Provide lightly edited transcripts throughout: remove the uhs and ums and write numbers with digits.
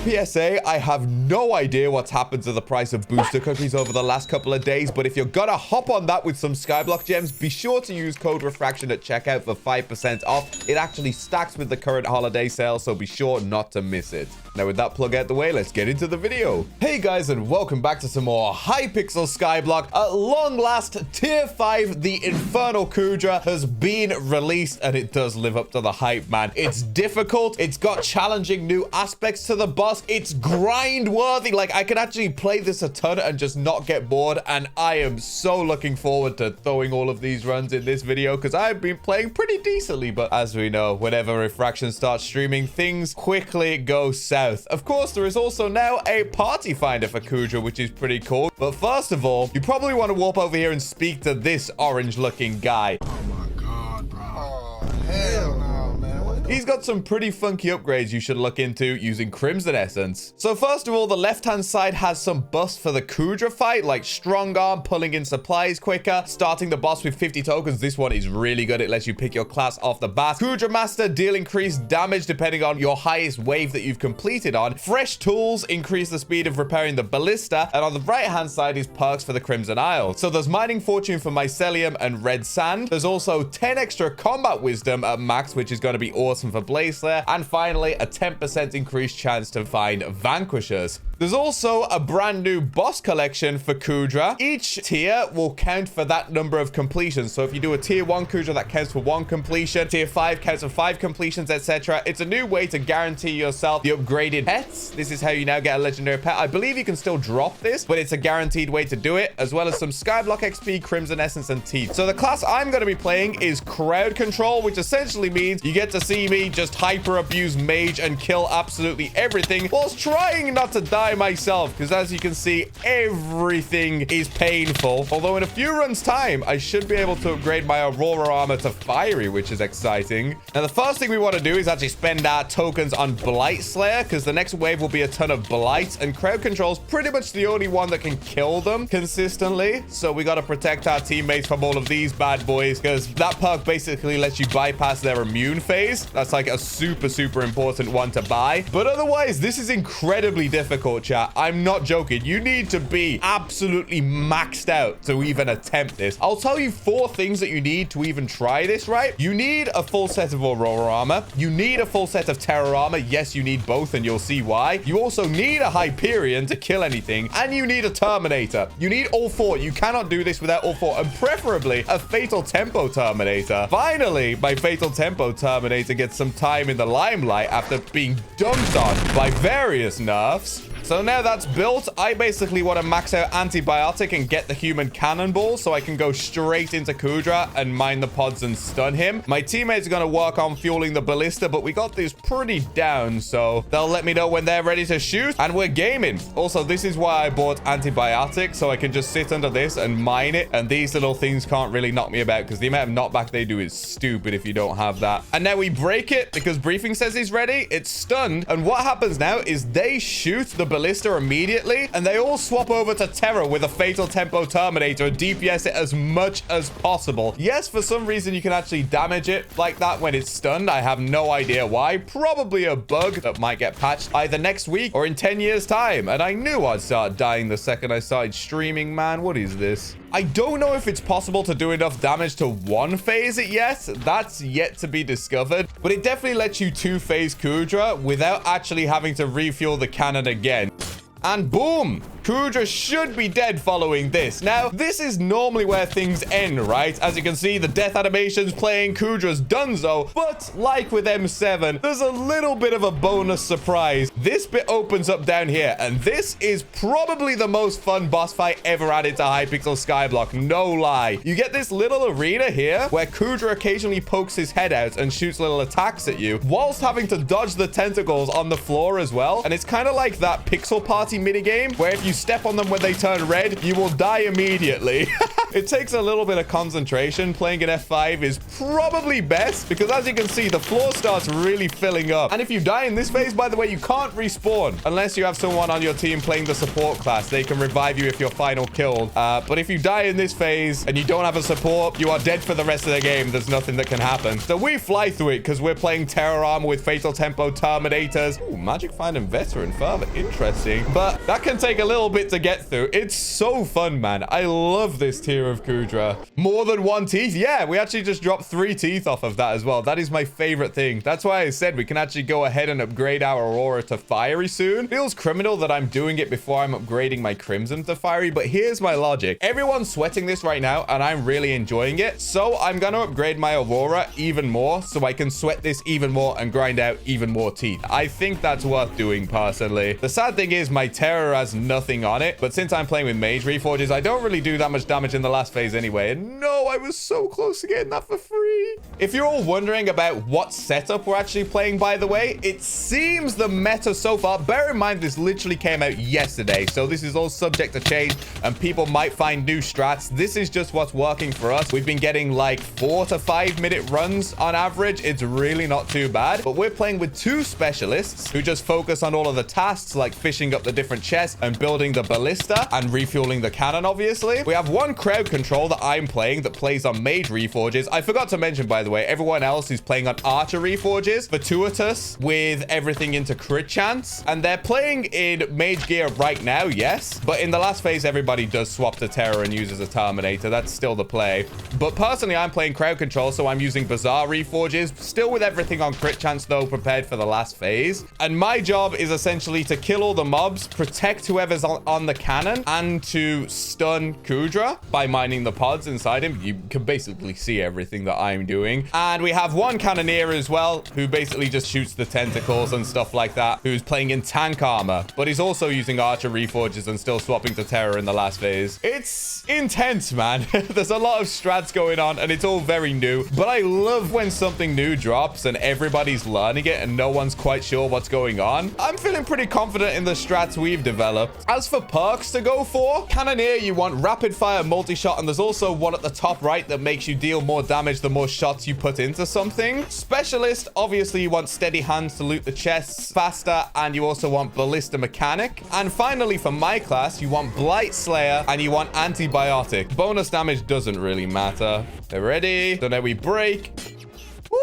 PSA, I have no idea what's happened to the price of booster cookies over the last couple of days, but if you're gonna hop on that with some SkyBlock gems, be sure to use code refraction at checkout for 5% off. It actually stacks with the current holiday sale, so be sure not to miss it. Now, with that plug out the way, let's get into the video. Hey guys, and welcome back to some more Hypixel SkyBlock. At long last, Tier 5, the Infernal Kuudra, has been released, and it does live up to the hype, man. It's difficult. It's got challenging new aspects to the boss. It's grind-worthy. Like, I can actually play this a ton and just not get bored, and I am so looking forward to throwing all of these runs in this video, because I've been playing pretty decently, but as we know, whenever Refraction starts streaming, things quickly go south. Of course, there is also now a party finder for Kuudra, which is pretty cool. But first of all, you probably want to warp over here and speak to this orange-looking guy. Oh my god, bro. Oh, hell no, man. He's got some pretty funky upgrades you should look into using Crimson Essence. So first of all, the left-hand side has some buffs for the Kuudra fight, like Strong Arm, pulling in supplies quicker, starting the boss with 50 tokens. This one is really good. It lets you pick your class off the bat. Kuudra Master, deal increased damage depending on your highest wave that you've completed on. Fresh Tools, increase the speed of repairing the ballista. And on the right-hand side is perks for the Crimson Isle. So there's Mining Fortune for Mycelium and Red Sand. There's also 10 extra Combat Wisdom at max, which is going to be awesome for Blaze Slayer. And finally, a 10% increased chance to find Vanquishers. There's also a brand new boss collection for Kuudra. Each tier will count for that number of completions. So if you do a tier 1 Kuudra, that counts for 1 completion. Tier 5 counts for 5 completions, etc. It's a new way to guarantee yourself the upgraded pets. This is how you now get a legendary pet. I believe you can still drop this, but it's a guaranteed way to do it, as well as some SkyBlock XP, Crimson Essence, and Teeth. So the class I'm going to be playing is Crowd Control, which essentially means you get to see me just hyper abuse mage and kill absolutely everything, whilst trying not to die myself, because as you can see, everything is painful. Although in a few runs time, I should be able to upgrade my Aurora armor to Fiery, which is exciting. Now, the first thing we want to do is actually spend our tokens on Blight Slayer, because the next wave will be a ton of Blight, and Crowd Control is pretty much the only one that can kill them consistently. So we got to protect our teammates from all of these bad boys, because that perk basically lets you bypass their immune phase. That's like a super important one to buy. But otherwise, this is incredibly difficult, chat. I'm not joking. You need to be absolutely maxed out to even attempt this. I'll tell you 4 things that you need to even try this, right? You need a full set of Aurora armor. You need a full set of Terror armor. Yes, you need both, and you'll see why. You also need a Hyperion to kill anything, and you need a Terminator. You need all 4. You cannot do this without all 4, and preferably a Fatal Tempo Terminator. Finally, my Fatal Tempo Terminator gets some time in the limelight after being dumped on by various nerfs. So now that's built, I basically want to max out Antibiotic and get the human cannonball so I can go straight into Kuudra and mine the pods and stun him. My teammates are going to work on fueling the ballista, but we got this pretty down, so they'll let me know when they're ready to shoot, and we're gaming. Also, this is why I bought Antibiotic, so I can just sit under this and mine it, and these little things can't really knock me about, because the amount of knockback they do is stupid if you don't have that. And now we break it, because Briefing says he's ready. It's stunned, and what happens now is they shoot the ballista immediately, and they all swap over to Terror with a Fatal Tempo Terminator and DPS it as much as possible. Yes, for some reason you can actually damage it like that when it's stunned. I have no idea why. Probably a bug that might get patched either next week or in 10 years time. And I knew I'd start dying the second I started streaming, man. What is this? I don't know if it's possible to do enough damage to one phase it yet. That's yet to be discovered. But it definitely lets you 2-phase Kuudra without actually having to refuel the cannon again. And boom! Kuudra should be dead following this. Now, this is normally where things end, right? As you can see, the death animation's playing, Kuudra's donezo. But like with M7, there's a little bit of a bonus surprise. This bit opens up down here, and this is probably the most fun boss fight ever added to Hypixel SkyBlock. No lie. You get this little arena here where Kuudra occasionally pokes his head out and shoots little attacks at you, whilst having to dodge the tentacles on the floor as well. And it's kind of like that Pixel Party minigame where if you step on them when they turn red, you will die immediately. It takes a little bit of concentration. Playing in F5 is probably best because as you can see, the floor starts really filling up. And if you die in this phase, by the way, you can't respawn unless you have someone on your team playing the support class. They can revive you if you're final killed. But if you die in this phase and you don't have a support, you are dead for the rest of the game. There's nothing that can happen. So we fly through it because we're playing Terror Armor with Fatal Tempo Terminators. Ooh, Magic Find and Veteran further. Interesting. But that can take a little bit to get through. It's so fun, man. I love this tier of Kuudra. More than one teeth? Yeah, we actually just dropped 3 teeth off of that as well. That is my favorite thing. That's why I said we can actually go ahead and upgrade our Aurora to Fiery soon. Feels criminal that I'm doing it before I'm upgrading my Crimson to Fiery, but here's my logic. Everyone's sweating this right now, and I'm really enjoying it. So I'm going to upgrade my Aurora even more so I can sweat this even more and grind out even more teeth. I think that's worth doing personally. The sad thing is my Terror has nothing on it, but since I'm playing with Mage Reforges, I don't really do that much damage in the last phase anyway. And no, I was so close to getting that for free. If you're all wondering about what setup we're actually playing, by the way, it seems the meta so far, bear in mind this literally came out yesterday, so this is all subject to change and people might find new strats. This is just what's working for us. We've been getting like 4 to 5 minute runs on average. It's really not too bad, but we're playing with 2 specialists who just focus on all of the tasks like fishing up the different chests and building the ballista and refueling the cannon. Obviously, we have 1 crowd control that I'm playing that plays on Mage Reforges. I forgot to mention, by the way, everyone else is playing on Archer Reforges, Fortuitous with everything into crit chance, and they're playing in Mage gear right now, yes, but in the last phase everybody does swap to Terror and uses a Terminator. That's still the play. But personally, I'm playing crowd control, so I'm using Bazaar Reforges, still with everything on crit chance though, prepared for the last phase. And my job is essentially to kill all the mobs, protect whoever's on the cannon, and to stun Kuudra by mining the pods inside him. You can basically see everything that I'm doing. And we have 1 cannoneer as well, who basically just shoots the tentacles and stuff like that, who's playing in tank armor, but he's also using Archer Reforges and still swapping to Terror in the last phase. It's intense, man. There's a lot of strats going on and it's all very new, but I love when something new drops and everybody's learning it and no one's quite sure what's going on. I'm feeling pretty confident in the strats we've developed. As for perks to go for, cannoneer, you want rapid fire multi-shot, and there's also one at the top right that makes you deal more damage the more shots you put into something. Specialist, obviously you want steady hands to loot the chests faster, and you also want ballista mechanic. And finally, for my class, you want Blight Slayer and you want antibiotic. Bonus damage doesn't really matter. They're ready. So now we break. Woo!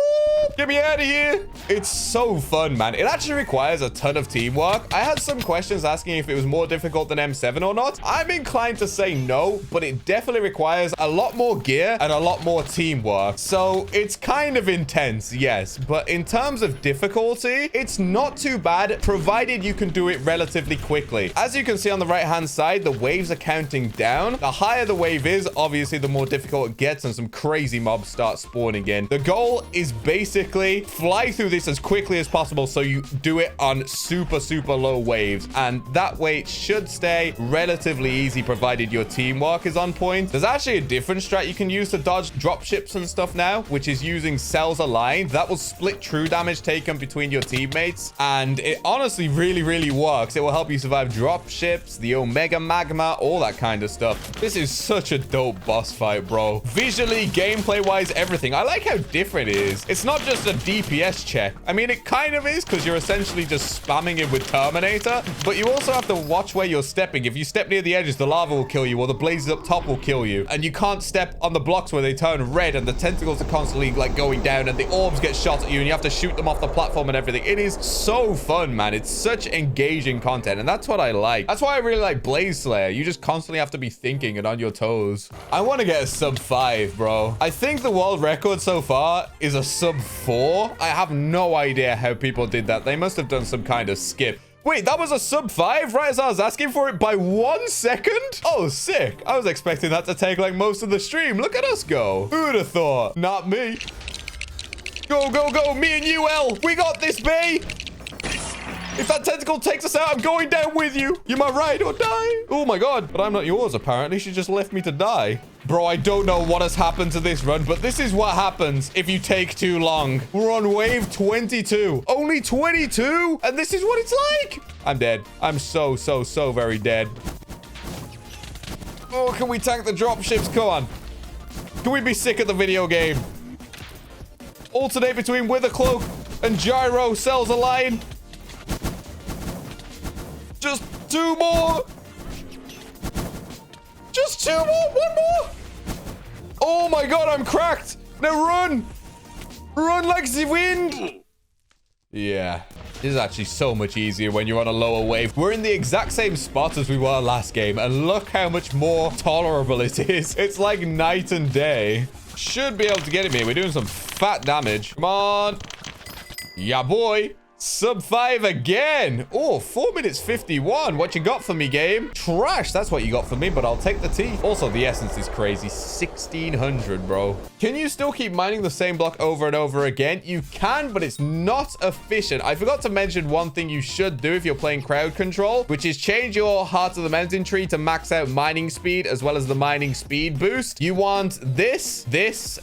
Get me out of here. It's so fun, man. It actually requires a ton of teamwork. I had some questions asking if it was more difficult than M7 or not. I'm inclined to say no, but it definitely requires a lot more gear and a lot more teamwork. So it's kind of intense, yes. But in terms of difficulty, it's not too bad, provided you can do it relatively quickly. As you can see on the right-hand side, the waves are counting down. The higher the wave is, obviously, the more difficult it gets and some crazy mobs start spawning in. The goal is basically fly through this as quickly as possible so you do it on super low waves, and that way it should stay relatively easy provided your teamwork is on point. There's actually a different strat you can use to dodge dropships and stuff now, which is using cells aligned. That will split true damage taken between your teammates, and it honestly really works. It will help you survive dropships, the Omega Magma, all that kind of stuff. This is such a dope boss fight, bro. Visually, gameplay wise, everything. I like how different it is. It's not just a DPS check. I mean, it kind of is because you're essentially just spamming it with Terminator, but you also have to watch where you're stepping. If you step near the edges, the lava will kill you, or the blazes up top will kill you, and you can't step on the blocks where they turn red and the tentacles are constantly like going down and the orbs get shot at you and you have to shoot them off the platform and everything. It is so fun, man. It's such engaging content, and that's what I like. That's why I really like Blaze Slayer. You just constantly have to be thinking and on your toes. I want to get a sub 5, bro. I think the world record so far is a sub 4. I have no idea how people did that. They must have done some kind of skip. Wait, that was a sub 5 right as I was asking for it by 1 second? Oh, sick. I was expecting that to take like most of the stream. Look at us go. Who'd have thought? Not me. Go, me and you, L. We got this, B. If that tentacle takes us out, I'm going down with you. You're my ride or die. Oh my god. But I'm not yours, apparently. She just left me to die. Bro, I don't know what has happened to this run, but this is what happens if you take too long. We're on wave 22. Only 22? And this is what it's like? I'm dead. I'm so very dead. Oh, can we tank the dropships? Come on. Can we be sick of the video game? Alternate between Wither Cloak and Gyro sells a line. Just 2 more. Just 2 more. 1 more. Oh my god, I'm cracked. Now run. Run like the wind. Yeah. This is actually so much easier when you're on a lower wave. We're in the exact same spot as we were last game. And look how much more tolerable it is. It's like night and day. Should be able to get him here. We're doing some fat damage. Come on. Yeah, boy. Sub 5 again. Oh, 4 minutes 51. What you got for me, game? Trash. That's what you got for me, but I'll take the teeth. Also, the essence is crazy. 1600, bro. Can you still keep mining the same block over and over again? You can, but it's not efficient. I forgot to mention one thing you should do if you're playing crowd control, which is change your Heart of the Mountain tree to max out mining speed as well as the mining speed boost. You want this,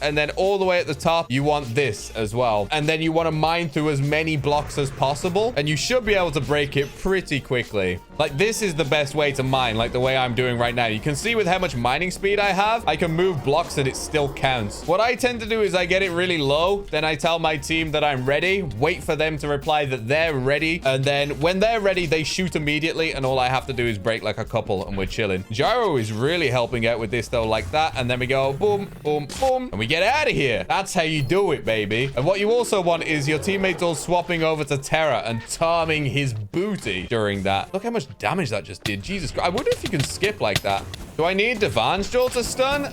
and then all the way at the top, you want this as well. And then you want to mine through as many blocks as possible, and you should be able to break it pretty quickly. Like, this is the best way to mine, like the way I'm doing right now. You can see with how much mining speed I have, I can move blocks and it still counts. What I tend to do is I get it really low, then I tell my team that I'm ready, wait for them to reply that they're ready, and then when they're ready, they shoot immediately, and all I have to do is break like a couple, and we're chilling. Gyro is really helping out with this though, like that, and then we go boom, boom, boom, and we get out of here. That's how you do it, baby. And what you also want is your teammates all swapping over to Terra and tarming his booty during that. Look how much damage that just did. Jesus Christ. I wonder if you can skip like that. Do I need Divan's drill to stun?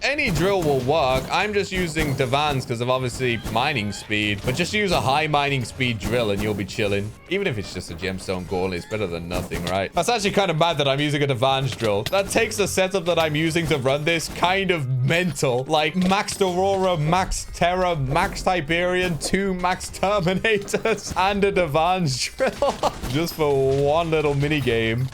Any drill will work. I'm just using Divan's because of obviously mining speed. But just use a high mining speed drill and you'll be chilling. Even if it's just a gemstone gauntlet, it's better than nothing, right? That's actually kind of mad that I'm using a Divan's drill. That takes the setup that I'm using to run this kind of mental. Like maxed Aurora, maxed Terra, maxed Hyperion, 2 maxed Terminators, and a Divan's drill. Just for one little mini game.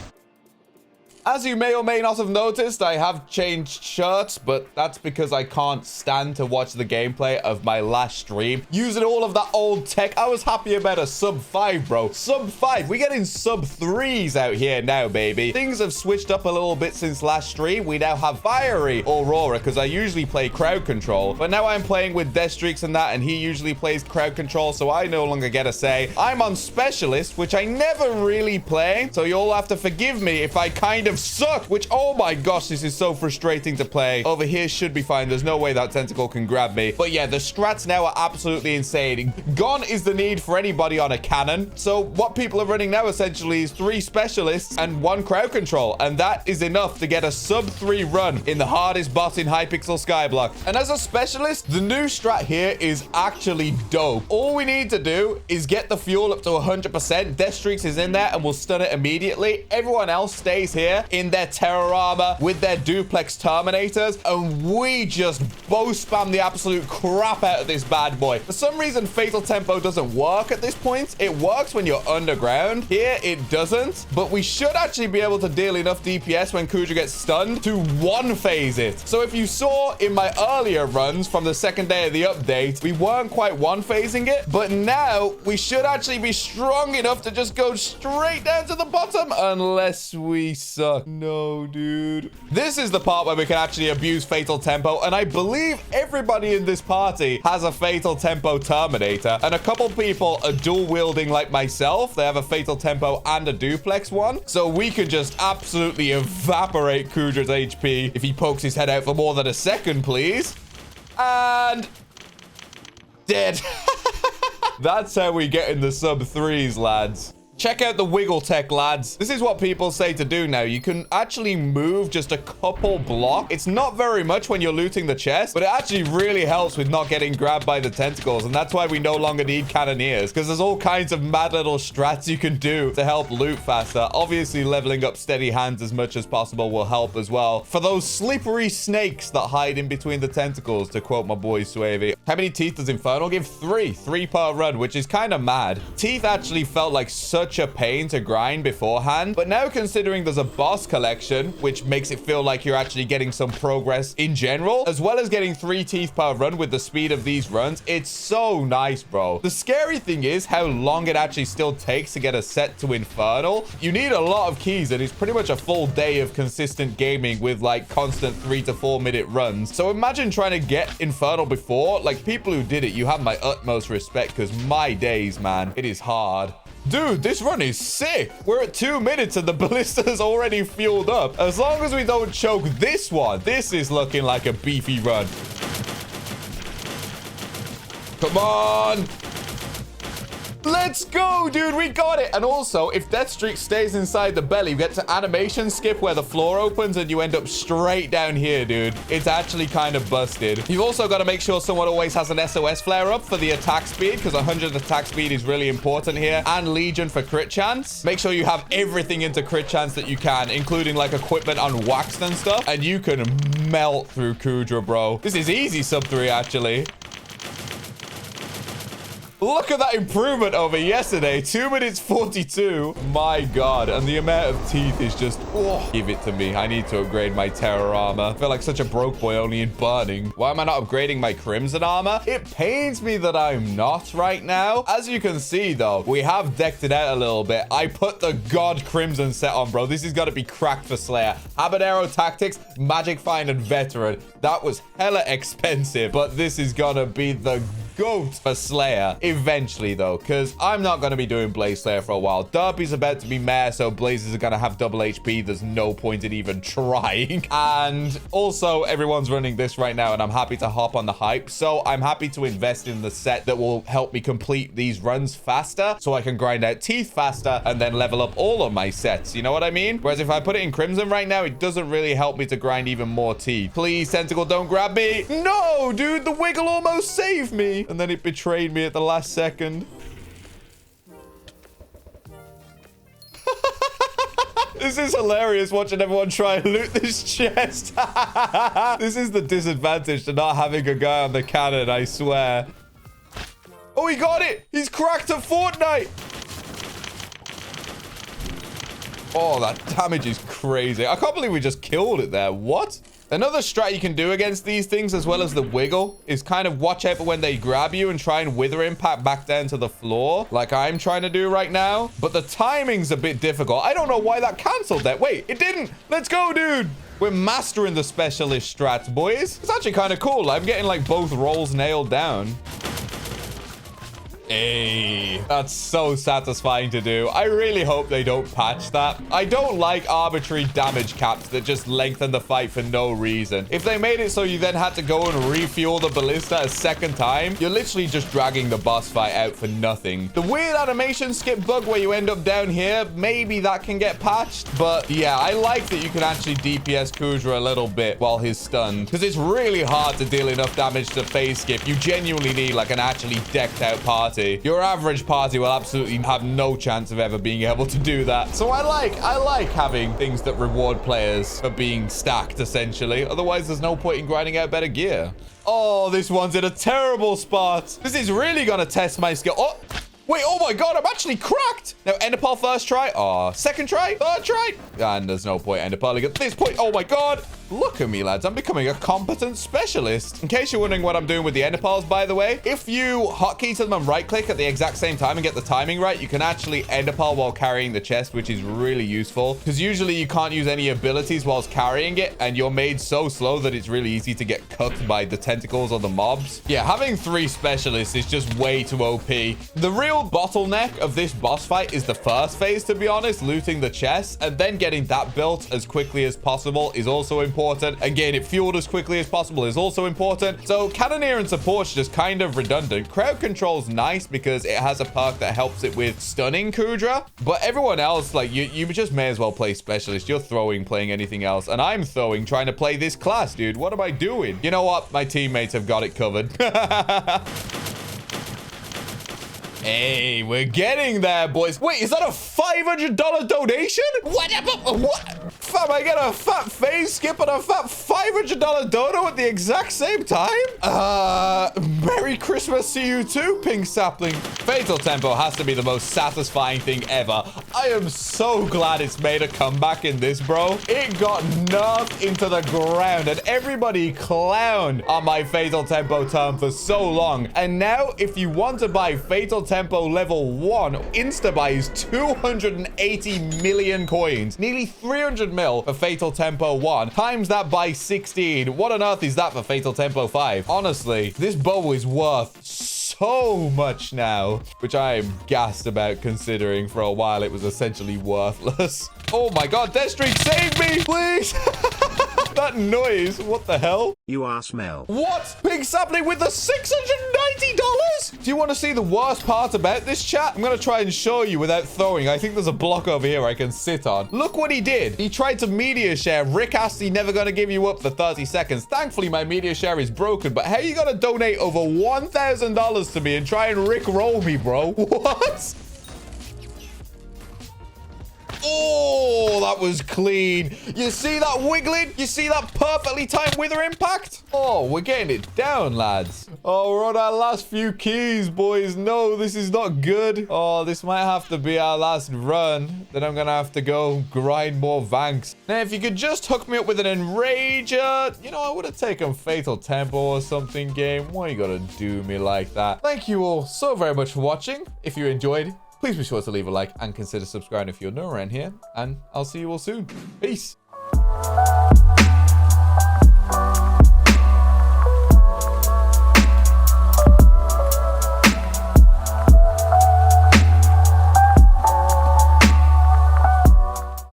As you may or may not have noticed, I have changed shirts, but that's because I can't stand to watch the gameplay of my last stream. Using all of that old tech, I was happy about a sub 5, bro. Sub 5. We're getting sub 3s out here now, baby. Things have switched up a little bit since last stream. We now have Fiery Aurora, because I usually play crowd control. But now I'm playing with Death Streaks and that, and he usually plays crowd control, so I no longer get a say. I'm on Specialist, which I never really play, so you'll have to forgive me if I kind of suck, which, oh my gosh, this is so frustrating to play. Over here should be fine. There's no way that tentacle can grab me. But yeah, the strats now are absolutely insane. Gone is the need for anybody on a cannon. So what people are running now essentially is 3 specialists and 1 crowd control. And that is enough to get a sub 3 run in the hardest boss in Hypixel SkyBlock. And as a specialist, the new strat here is actually dope. All we need to do is get the fuel up to 100%. Death Streaks is in there and we'll stun it immediately. Everyone else stays here in their terror armor with their duplex terminators, and we just bow spam the absolute crap out of this bad boy. For some reason, fatal tempo doesn't work at this point. It works when you're underground. Here, it doesn't, but we should actually be able to deal enough DPS when Kuudra gets stunned to one-phase it. So if you saw in my earlier runs from the second day of the update, we weren't quite one-phasing it, but now we should actually be strong enough to just go straight down to the bottom, unless we suck. No, dude. This is the part where we can actually abuse fatal tempo, and I believe everybody in this party has a fatal tempo terminator, and a couple people are dual wielding like myself. They have a fatal tempo and a duplex one, so we could just absolutely evaporate Kuudra's HP if he pokes his head out for more than a second, please. And dead. That's how we get in the sub 3s, lads. Check out the wiggle tech, lads. This is what people say to do now. You can actually move just a couple blocks. It's not very much when you're looting the chest, but it actually really helps with not getting grabbed by the tentacles. And that's why we no longer need cannoneers, because there's all kinds of mad little strats you can do to help loot faster. Obviously, leveling up steady hands as much as possible will help as well. For those slippery snakes that hide in between the tentacles, to quote my boy Swavey. How many teeth does Infernal give? 3. 3 per run, which is kind of mad. Teeth actually felt like such such a pain to grind beforehand. But now considering there's a boss collection, which makes it feel like you're actually getting some progress in general, as well as getting 3 teeth per run with the speed of these runs, it's so nice, bro. The scary thing is how long it actually still takes to get a set to Infernal. You need a lot of keys, and it's pretty much a full day of consistent gaming with like constant 3 to 4 minute runs. So imagine trying to get Infernal before. Like, people who did it, you have my utmost respect, because my days, man, it is hard. Dude, this run is sick. We're at 2 minutes and the ballista's already fueled up. As long as we don't choke this one, this is looking like a beefy run. Come on. Let's go, dude. We got it. And also, if Death Streak stays inside the belly, we get to animation skip where the floor opens and you end up straight down here, dude. It's actually kind of busted. You've also got to make sure someone always has an SOS flare up for the attack speed, because 100 attack speed is really important here. And Legion for crit chance. Make sure you have everything into crit chance that you can, including like equipment unwaxed and stuff. And you can melt through Kuudra, bro. This is easy sub 3, actually. Look at that improvement over yesterday. 2 minutes 42. My God. And the amount of teeth is just... Oh, give it to me. I need to upgrade my terror armor. I feel like such a broke boy only in burning. Why am I not upgrading my crimson armor? It pains me that I'm not right now. As you can see, though, we have decked it out a little bit. I put the God Crimson set on, bro. This is going to be cracked for Slayer. Habanero Tactics, Magic Find, and Veteran. That was hella expensive, but this is going to be the GOAT for Slayer eventually, though, because I'm not going to be doing Blaze Slayer for a while. Derpy's about to be meh, so Blazes are going to have double HP. There's no point in even trying. And also, everyone's running this right now, and I'm happy to hop on the hype. So I'm happy to invest in the set that will help me complete these runs faster, so I can grind out teeth faster and then level up all of my sets. You know what I mean? Whereas if I put it in Crimson right now, it doesn't really help me to grind even more teeth. Please, Tentacle, don't grab me. No, dude, the wiggle almost saved me. And then it betrayed me at the last second. This is hilarious watching everyone try and loot this chest. This is the disadvantage to not having a guy on the cannon, I swear. Oh, he got it. He's cracked at Fortnite. Oh, that damage is crazy. I can't believe we just killed it there. What? Another strat you can do against these things, as well as the wiggle, is kind of watch out for when they grab you and try and wither impact back down to the floor, like I'm trying to do right now. But the timing's a bit difficult. I don't know why that canceled that. Wait, it didn't. Let's go, dude. We're mastering the specialist strats, boys. It's actually kind of cool. I'm getting like both rolls nailed down. Hey, that's so satisfying to do. I really hope they don't patch that. I don't like arbitrary damage caps that just lengthen the fight for no reason. If they made it so you then had to go and refuel the ballista a second time, you're literally just dragging the boss fight out for nothing. The weird animation skip bug where you end up down here, maybe that can get patched. But yeah, I like that you can actually DPS Kuudra a little bit while he's stunned, because it's really hard to deal enough damage to phase skip. You genuinely need like an actually decked out party. Your average party will absolutely have no chance of ever being able to do that. So I like having things that reward players for being stacked, essentially. Otherwise, there's no point in grinding out better gear. Oh, this one's in a terrible spot. This is really gonna test my skill. Oh, wait, oh my God, I'm actually cracked. Now, Enderpearl first try. Oh, second try, third try. And there's no point Enderpearling at this point. Oh my God. Look at me, lads. I'm becoming a competent specialist. In case you're wondering what I'm doing with the Enderpearls, by the way, if you hotkey to them and right-click at the exact same time and get the timing right, you can actually Enderpearl while carrying the chest, which is really useful. Because usually you can't use any abilities whilst carrying it, and you're made so slow that it's really easy to get cooked by the tentacles or the mobs. Yeah, having 3 specialists is just way too OP. The real bottleneck of this boss fight is the first phase, to be honest, looting the chest, and then getting that built as quickly as possible is also important. Again, it fueled as quickly as possible is also important. So Cannoneer and Support's just kind of redundant. Crowd Control's nice because it has a perk that helps it with stunning Kuudra, but everyone else, like, you just may as well play Specialist. You're throwing playing anything else, and I'm throwing trying to play this class, dude. What am I doing? You know what? My teammates have got it covered. Hey, we're getting there, boys. Wait, is that a $500 donation? What? Fam, I get a fat phase skip and a fat $500 dono at the exact same time? Merry Christmas to you too, Pink Sapling. Fatal Tempo has to be the most satisfying thing ever. I am so glad it's made a comeback in this, bro. It got nerfed into the ground and everybody clowned on my Fatal Tempo term for so long. And now, if you want to buy Fatal Tempo level 1, insta-buy is 280 million coins. Nearly 300 mil for Fatal Tempo 1. Times that by 16. What on earth is that for Fatal Tempo 5? Honestly, this bow is worth so much now, which I am gassed about considering for a while it was essentially worthless. Oh my god, Deathstreak, save me, please! That noise, what the hell? You are smell. What? Pink Sapling with the $690? Do you want to see the worst part about this, chat? I'm going to try and show you without throwing. I think there's a block over here I can sit on. Look what he did. He tried to media share. Rick Astley never going to give you up for 30 seconds. Thankfully, my media share is broken, but how are you going to donate over $1,000 to me and try and Rick roll me, bro? What? Oh, that was clean. You see that wiggling? You see that perfectly timed wither impact? Oh, we're getting it down, lads. Oh, we're on our last few keys, boys. No, this is not good. Oh, this might have to be our last run. Then I'm going to have to go grind more Vanks. Now, if you could just hook me up with an Enrager, you know, I would have taken Fatal Tempo or something, game. Why you got to do me like that? Thank you all so very much for watching. If you enjoyed, please be sure to leave a like and consider subscribing if you're new around here. And I'll see you all soon. Peace.